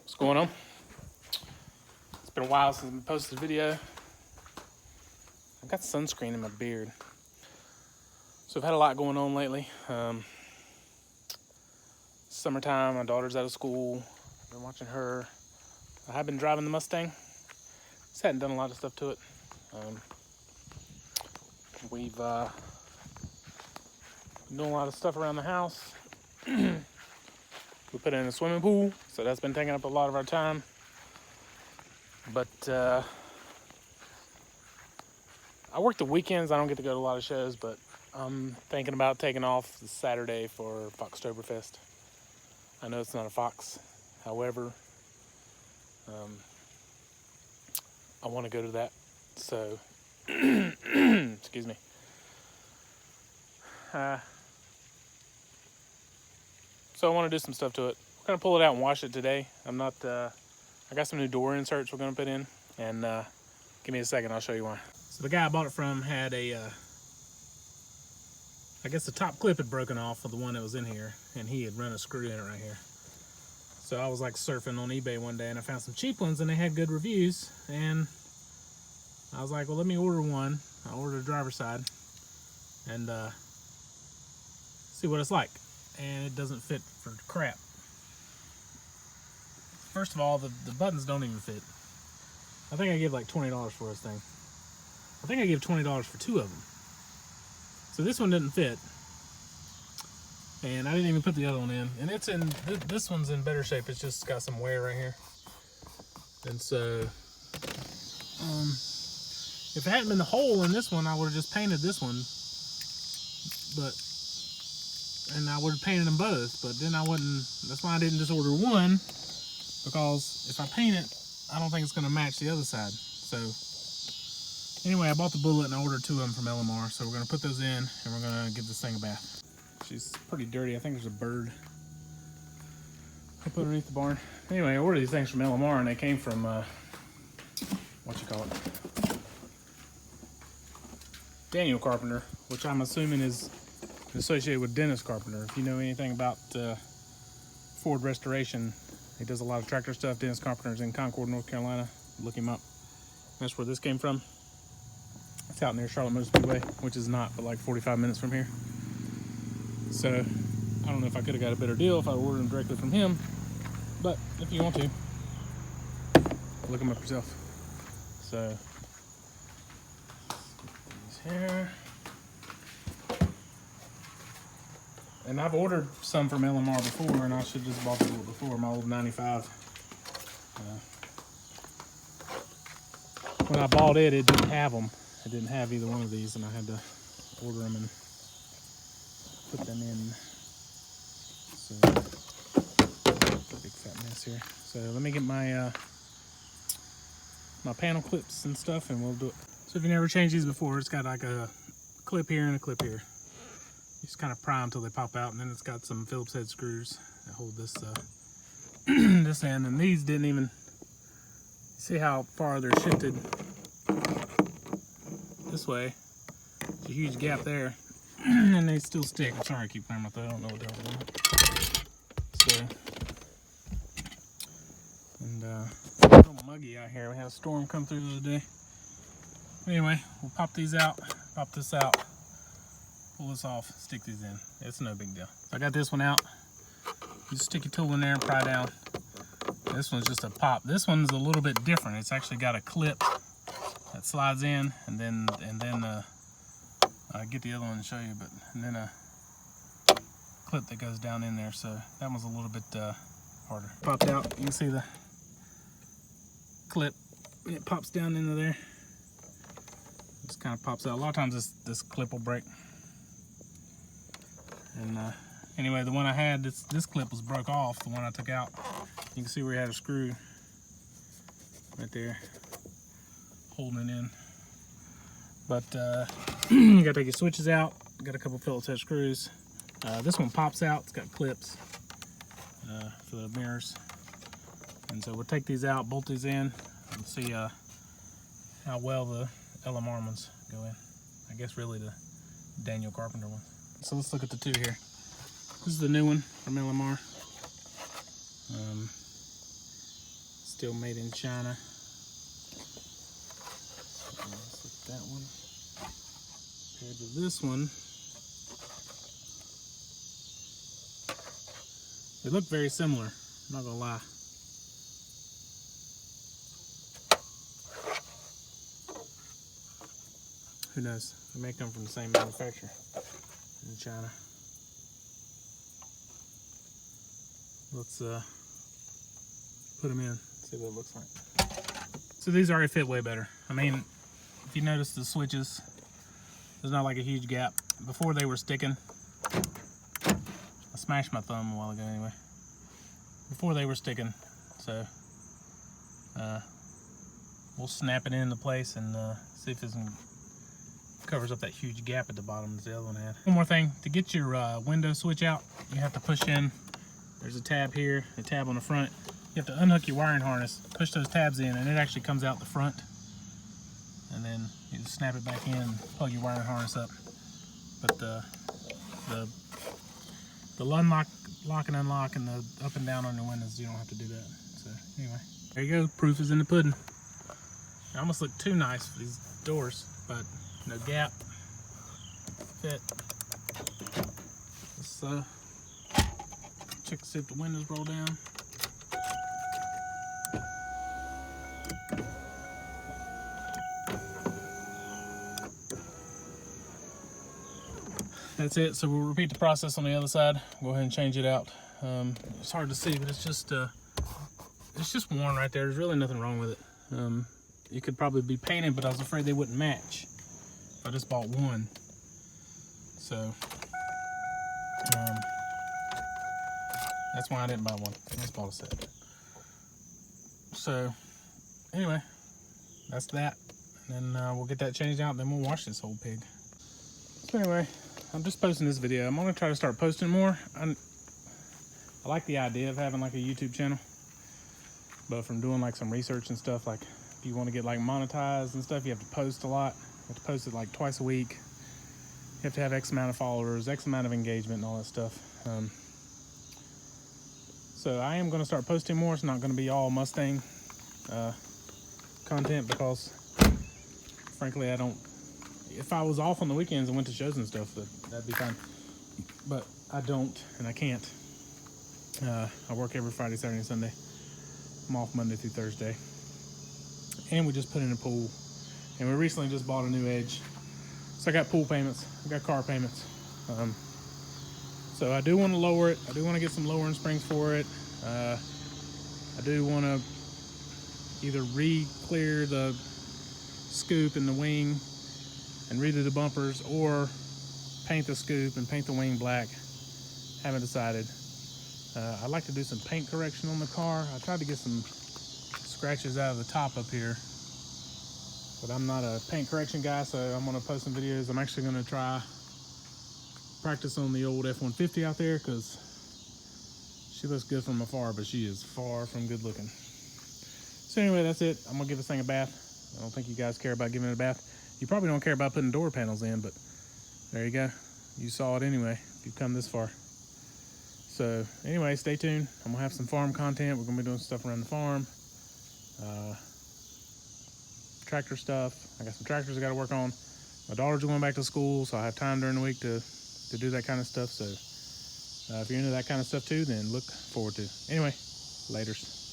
What's going on? It's been a while since I posted a video. I've got sunscreen in my beard. So I've had a lot going on lately. Summertime, my daughter's out of school. I've been watching her. I have been driving the Mustang. Just hadn't done a lot of stuff to it. We've been doing a lot of stuff around the house. We put in a swimming pool, so that's been taking up a lot of our time. But I work the weekends. I don't get to go to a lot of shows, but I'm thinking about taking off the Saturday for Foxtoberfest. I know it's not a fox, however, I want to go to that. So, excuse me. So I want to do some stuff to it. We're gonna pull it out and wash it today. I'm not. I got some new door inserts we're gonna put in, and give me a second. I'll show you why. So the guy I bought it from had a. I guess the top clip had broken off of the one that was in here, and he had run a screw in it right here. So I was like surfing on eBay one day, and I found some cheap ones, and they had good reviews. And I was like, well, let me order one. I ordered a driver's side, and see what it's like. And it doesn't fit for crap. First of all, the buttons don't even fit. I think I gave like $20 for this thing. I think I gave $20 for two of them. So this one didn't fit. And I didn't even put the other one in. And it's in, this one's in better shape. It's just got some wear right here. And so, if it hadn't been the hole in this one, I would have just painted this one. And I would have painted them both, but then I wouldn't. That's why I didn't just order one, because if I paint it, I don't think it's going to match the other side. So anyway, I bought the bullet and I ordered two of them from LMR. So we're going to put those in and we're going to give this thing a bath. She's pretty dirty. I think there's a bird I put underneath the barn. Anyway, I ordered these things from LMR and they came from what you call it, Daniel Carpenter, which I'm assuming is associated with Dennis Carpenter. If you know anything about Ford restoration, he does a lot of tractor stuff. Dennis Carpenter's in Concord, North Carolina. Look him up. That's where this came from. It's out near Charlotte Motor Speedway, which is not but like 45 minutes from here. So I don't know if I could have got a better deal if I ordered them directly from him, but if you want to, look him up yourself. So these here. And I've ordered some from LMR before, and I should have just bought the bullet before, my old 95. When I bought it, it didn't have them. It didn't have either one of these, and I had to order them and put them in. So, big fat mess here. So let me get my my panel clips and stuff, and we'll do it. So if you never changed these before, it's got like a clip here and a clip here. Just kind of prime until they pop out, and then it's got some Phillips head screws that hold this this end. And these didn't even see how far they're shifted this way. There's a huge gap there, and they still stick. I'm sorry I keep playing with that. I don't know what they're doing. So, and it's a little muggy out here. We had a storm come through the other day. Anyway, we'll pop these out, pop this out. Pull this off, stick these in. It's no big deal. So I got this one out. You stick your tool in there and pry down. This one's just a pop. This one's a little bit different. It's actually got a clip that slides in, and then I'll get the other one and show you, and then a clip that goes down in there. So that one's a little bit harder. Popped out. You can see the clip. It pops down into there. It just kind of pops out. A lot of times this clip will break. And anyway, the one I had, this clip was broke off, the one I took out. You can see where it had a screw right there, holding it in. But you gotta take your switches out. Got a couple Phillips head screws. This one pops out, it's got clips for the mirrors. And so we'll take these out, bolt these in, and see how well the LMR ones go in. I guess really the Daniel Carpenter one. So let's look at the two here. This is the new one from LMR. still made in China. Let's look at that one. Compared to this one, they look very similar, I'm not gonna lie. Who knows? They may come from the same manufacturer in China. Let's put them in, see what it looks like. So these already fit way better. I mean, if you notice the switches, there's not like a huge gap. Before they were sticking, I smashed my thumb a while ago anyway. Before they were sticking, so we'll snap it into place and see if it covers up that huge gap at the bottom as the other one had. One more thing, to get your window switch out, you have to push in. There's a tab here, a tab on the front. You have to unhook your wiring harness, push those tabs in, and it actually comes out the front. And then you just snap it back in and plug your wiring harness up. But the unlock, lock and unlock, and the up and down on the windows, you don't have to do that. So anyway, there you go. Proof is in the pudding. They almost look too nice for these doors, but no gap, fit. Let's check to see if the windows roll down. That's it. So we'll repeat the process on the other side. Go ahead and change it out. It's hard to see, but it's just worn right there. There's really nothing wrong with it. It could probably be painted, but I was afraid they wouldn't match. I just bought one. So that's why I didn't buy one. I just bought a set. So anyway, that's that. And then we'll get that changed out, and then we'll wash this whole pig. So anyway, I'm just posting this video. I'm gonna try to start posting more. I like the idea of having like a YouTube channel, but from doing like some research and stuff, like if you want to get like monetized and stuff, you have to post a lot. You have to post it like twice a week. You have to have X amount of followers, X amount of engagement, and all that stuff. So I am going to start posting more. It's not going to be all Mustang content because, frankly, I don't. If I was off on the weekends and went to shows and stuff, that'd be fine. But I don't, and I can't. I work every Friday, Saturday, and Sunday. I'm off Monday through Thursday. And we just put in a pool. And we recently just bought a new Edge. So I got pool payments. I got car payments. So I do want to lower it. I do want to get some lowering springs for it. I do want to either re-clear the scoop and the wing and redo the bumpers, or paint the scoop and paint the wing black. Haven't decided. I'd like to do some paint correction on the car. I tried to get some scratches out of the top up here, but I'm not a paint correction guy, so I'm gonna post some videos. I'm actually gonna try practice on the old F-150 out there, because she looks good from afar, but she is far from good looking. So anyway, that's it. I'm gonna give this thing a bath. I don't think you guys care about giving it a bath. You probably don't care about putting door panels in, but there you go. You saw it anyway, if you've come this far. So anyway, stay tuned. I'm gonna have some farm content. We're gonna be doing stuff around the farm. Tractor stuff. I got some tractors I gotta work on. My daughter's going back to school, so I have time during the week to do that kind of stuff. So if you're into that kind of stuff too, then look forward to it. Anyway, laters.